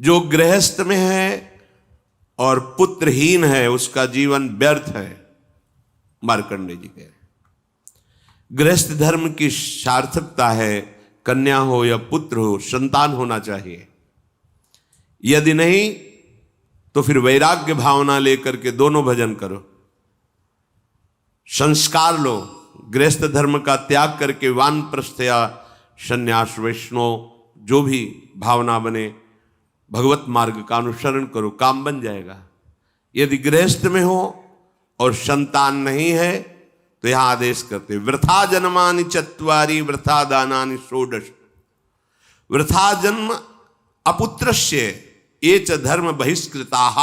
जो गृहस्थ में है और पुत्रहीन है उसका जीवन व्यर्थ है। मार्कंडेय जी कह रहे गृहस्थ धर्म की सार्थकता है कन्या हो या पुत्र हो, संतान होना चाहिए। यदि नहीं तो फिर वैराग्य भावना लेकर के दोनों भजन करो, संस्कार लो, गृहस्थ धर्म का त्याग करके वानप्रस्थ या संन्यास वैष्णव जो भी भावना बने भगवत मार्ग का अनुसरण करो, काम बन जाएगा। यदि गृहस्थ में हो और संतान नहीं है तो यहां आदेश करते वृथा जन्मानि चत्वारि वृथा दानानि षोडश। वृथा जन्म अपुत्रस्य ये च धर्म बहिष्कृताः,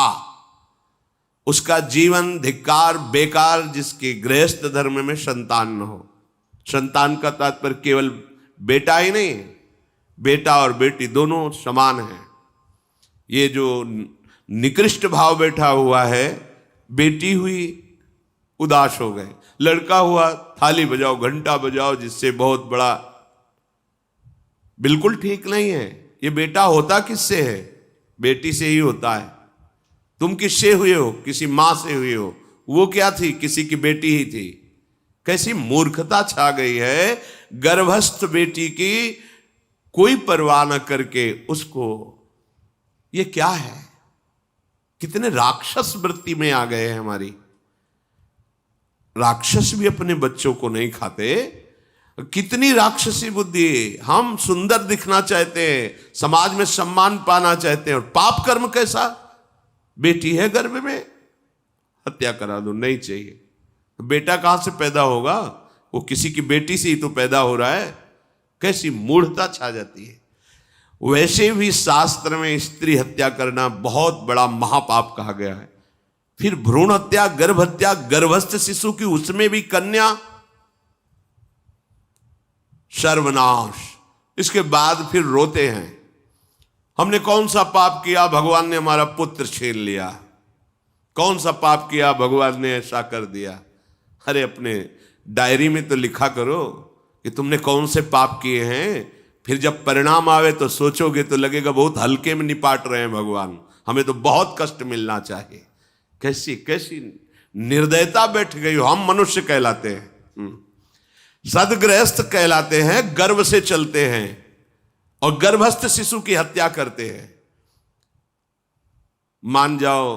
उसका जीवन धिक्कार बेकार जिसके गृहस्थ धर्म में संतान न हो। संतान का तात्पर्य केवल बेटा ही नहीं, बेटा और बेटी दोनों समान हैं। ये जो निकृष्ट भाव बैठा हुआ है, बेटी हुई उदास हो गए, लड़का हुआ थाली बजाओ घंटा बजाओ, जिससे बहुत बड़ा, बिल्कुल ठीक नहीं है। ये बेटा होता किससे है? बेटी से ही होता है। तुम किससे हुए हो? किसी मां से हुए हो। वो क्या थी? किसी की बेटी ही थी। कैसी मूर्खता छा गई है, गर्भस्थ बेटी की कोई परवाह न करके उसको, ये क्या है? कितने राक्षस वृत्ति में आ गए हैं हमारी। राक्षस भी अपने बच्चों को नहीं खाते। कितनी राक्षसी बुद्धि। हम सुंदर दिखना चाहते हैं, समाज में सम्मान पाना चाहते हैं, और पाप कर्म कैसा? बेटी है गर्भ में, हत्या करा दो, नहीं चाहिए। तो बेटा कहां से पैदा होगा? वो किसी की बेटी से ही तो पैदा हो रहा है। कैसी मूढ़ता छा जाती है। वैसे भी शास्त्र में स्त्री हत्या करना बहुत बड़ा महापाप कहा गया है। फिर भ्रूण हत्या, गर्भ हत्या, गर्भस्थ शिशु की, उसमें भी कन्या, सर्वनाश। इसके बाद फिर रोते हैं, हमने कौन सा पाप किया, भगवान ने हमारा पुत्र छीन लिया। कौन सा पाप किया, भगवान ने ऐसा कर दिया। अरे अपने डायरी में तो लिखा करो कि तुमने कौन से पाप किए हैं। फिर जब परिणाम आवे तो सोचोगे तो लगेगा बहुत हल्के में निपाट रहे हैं भगवान, हमें तो बहुत कष्ट मिलना चाहिए। कैसी कैसी निर्दयता बैठ गई हो। हम मनुष्य कहलाते हैं, सदगृहस्थ कहलाते हैं, गर्भ से चलते हैं और गर्भस्थ शिशु की हत्या करते हैं। मान जाओ,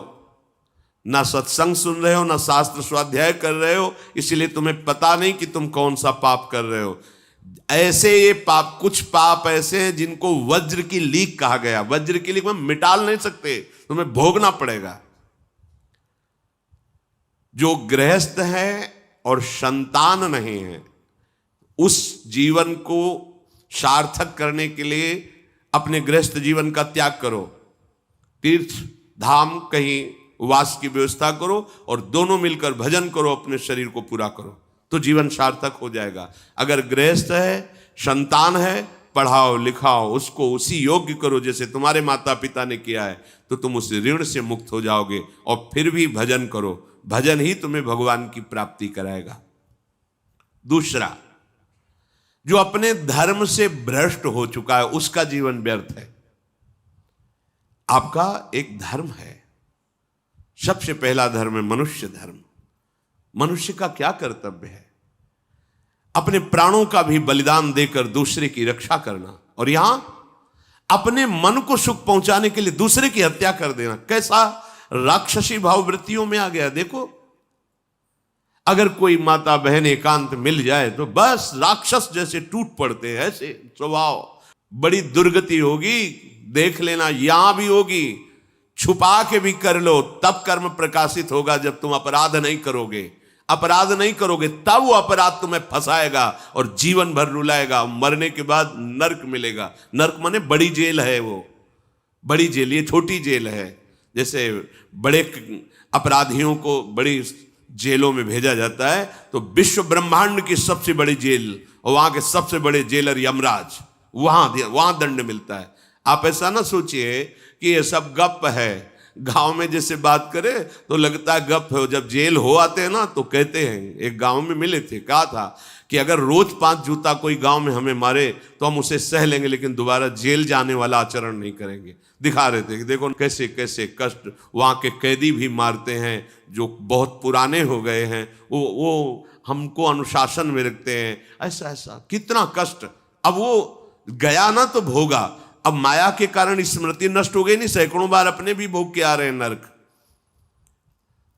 ना सत्संग सुन रहे हो, ना शास्त्र स्वाध्याय कर रहे हो, इसलिए तुम्हें पता नहीं कि तुम कौन सा पाप कर रहे हो। ऐसे ये पाप, कुछ पाप ऐसे हैं जिनको वज्र की लीक कहा गया। वज्र की लीक में मिटाल नहीं सकते, तुम्हें भोगना पड़ेगा। जो गृहस्थ है और संतान नहीं है, उस जीवन को सार्थक करने के लिए अपने गृहस्थ जीवन का त्याग करो, तीर्थ धाम कहीं वास की व्यवस्था करो और दोनों मिलकर भजन करो, अपने शरीर को पूरा करो, तो जीवन सार्थक हो जाएगा। अगर गृहस्थ है, संतान है, पढ़ाओ लिखाओ, उसको उसी योग्य करो जैसे तुम्हारे माता पिता ने किया है, तो तुम उस ऋण से मुक्त हो जाओगे। और फिर भी भजन करो, भजन ही तुम्हें भगवान की प्राप्ति कराएगा। दूसरा, जो अपने धर्म से भ्रष्ट हो चुका है उसका जीवन व्यर्थ है। आपका एक धर्म है, सबसे पहला धर्म है मनुष्य धर्म। मनुष्य का क्या कर्तव्य है? अपने प्राणों का भी बलिदान देकर दूसरे की रक्षा करना, और यहां अपने मन को सुख पहुंचाने के लिए दूसरे की हत्या कर देना। कैसा राक्षसी भाव वृत्तियों में आ गया। देखो, अगर कोई माता बहन एकांत मिल जाए तो बस राक्षस जैसे टूट पड़ते हैं। ऐसे स्वभाव, बड़ी दुर्गति होगी, देख लेना, यहां भी होगी। छुपा के भी कर लो तब कर्म प्रकाशित होगा। जब तुम अपराध नहीं करोगे, अपराध नहीं करोगे, तब वो अपराध तुम्हें फंसाएगा और जीवन भर रुलाएगा। मरने के बाद नर्क मिलेगा। नर्क माने बड़ी जेल है, वो बड़ी जेल, ये छोटी जेल है। जैसे बड़े अपराधियों को बड़ी जेलों में भेजा जाता है, तो विश्व ब्रह्मांड की सबसे बड़ी जेल और वहां के सबसे बड़े जेलर यमराज, वहां दंड मिलता है। आप ऐसा ना सोचिए कि ये सब गप है। गांव में जैसे बात करे तो लगता है गप है, जब जेल हो आते हैं ना तो कहते हैं। एक गांव में मिले थे, कहा था कि अगर रोज 5 जूता कोई गांव में हमें मारे तो हम उसे सह लेंगे, लेकिन दोबारा जेल जाने वाला आचरण नहीं करेंगे। दिखा रहे थे कि देखो कैसे कैसे कष्ट वहाँ के कैदी भी मारते हैं जो बहुत पुराने हो गए हैं, वो हमको अनुशासन में रखते हैं, ऐसा ऐसा कितना कष्ट। अब वो गया ना तो भोगा, अब माया के कारण स्मृति नष्ट हो गई नहीं, सैकड़ों बार अपने भी भोग के आ रहे हैं नरक।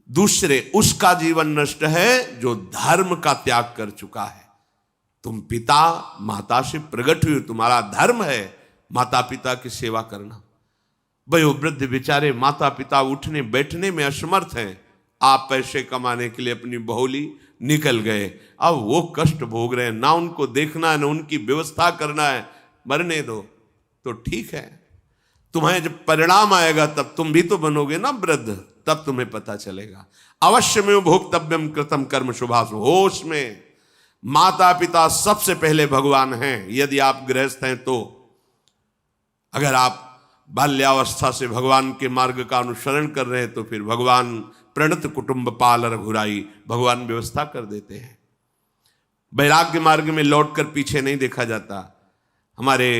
दूसरे उसका जीवन नष्ट है जो धर्म का त्याग कर चुका है। तुम पिता माता से प्रकट हुए, तुम्हारा धर्म है माता पिता की सेवा करना। वयोवृद्ध बेचारे माता पिता उठने बैठने में असमर्थ हैं, आप पैसे कमाने के लिए अपनी बहुली निकल गए, अब वो कष्ट भोग रहे हैं, ना उनको देखना है ना उनकी व्यवस्था करना है, मरने दो तो ठीक है। तुम्हें जब परिणाम आएगा तब तुम भी तो बनोगे ना वृद्ध, तब तुम्हें पता चलेगा। अवश्य में भोक्तव्यम कृतम कर्म शुभाशु। होश में माता पिता सबसे पहले भगवान हैं यदि आप गृहस्थ हैं तो। अगर आप बाल्यावस्था से भगवान के मार्ग का अनुसरण कर रहे हैं तो फिर भगवान प्रणत कुटुंब पाल रघुराई, भगवान व्यवस्था कर देते हैं। वैराग्य मार्ग में लौटकर पीछे नहीं देखा जाता। हमारे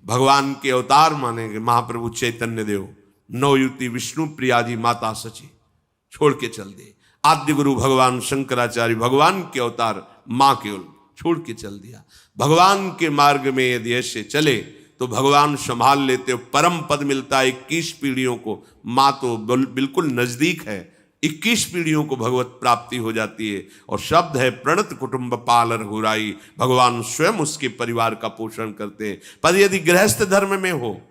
भगवान के अवतार मानेंगे महाप्रभु चैतन्य देव, नवयुति विष्णु प्रियाजी माता सची छोड़ के चल दिए। आद्य गुरु भगवान शंकराचार्य भगवान के अवतार मां केवल छोड़ के चल दिया। भगवान के मार्ग में यदि ऐसे चले तो भगवान संभाल लेते हो, परम पद मिलता है 21 पीढ़ियों को। माँ तो बिल्कुल नजदीक है, 21 पीढ़ियों को भगवत प्राप्ति हो जाती है। और शब्द है प्रणत कुटुंब पाल रघुराई, भगवान स्वयं उसके परिवार का पोषण करते हैं। पर यदि गृहस्थ धर्म में हो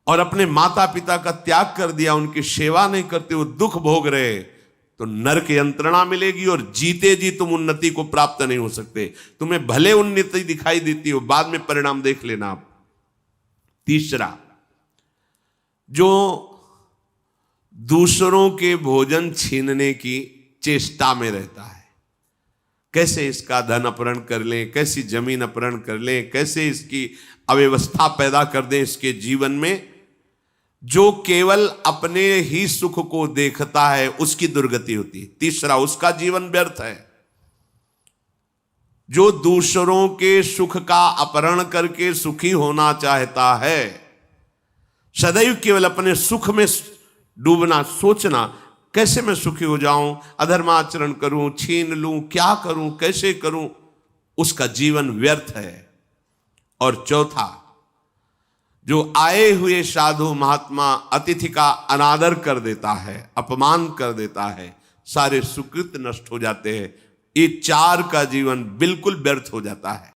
और अपने माता पिता का त्याग कर दिया, उनकी सेवा नहीं करते, वो दुख भोग रहे, तो नरक यंत्रणा मिलेगी और जीते जी तुम उन्नति को प्राप्त नहीं हो सकते। तुम्हें भले उन्नति दिखाई देती हो, बाद में परिणाम देख लेना आप। तीसरा, जो दूसरों के भोजन छीनने की चेष्टा में रहता है, कैसे इसका धन अपहरण कर लें, कैसी जमीन अपहरण कर लें, कैसे इसकी अव्यवस्था पैदा कर दें इसके जीवन में, जो केवल अपने ही सुख को देखता है उसकी दुर्गति होती है। तीसरा, उसका जीवन व्यर्थ है। जो दूसरों के सुख का अपहरण करके सुखी होना चाहता है, सदैव केवल अपने सुख में डूबना, सोचना कैसे मैं सुखी हो जाऊं, अधर्माचरण करूं, छीन लूं, क्या करूं, कैसे करूं, उसका जीवन व्यर्थ है। और चौथा, जो आए हुए साधु महात्मा अतिथि का अनादर कर देता है, अपमान कर देता है, सारे सुकृत नष्ट हो जाते हैं। ये चार का जीवन बिल्कुल व्यर्थ हो जाता है।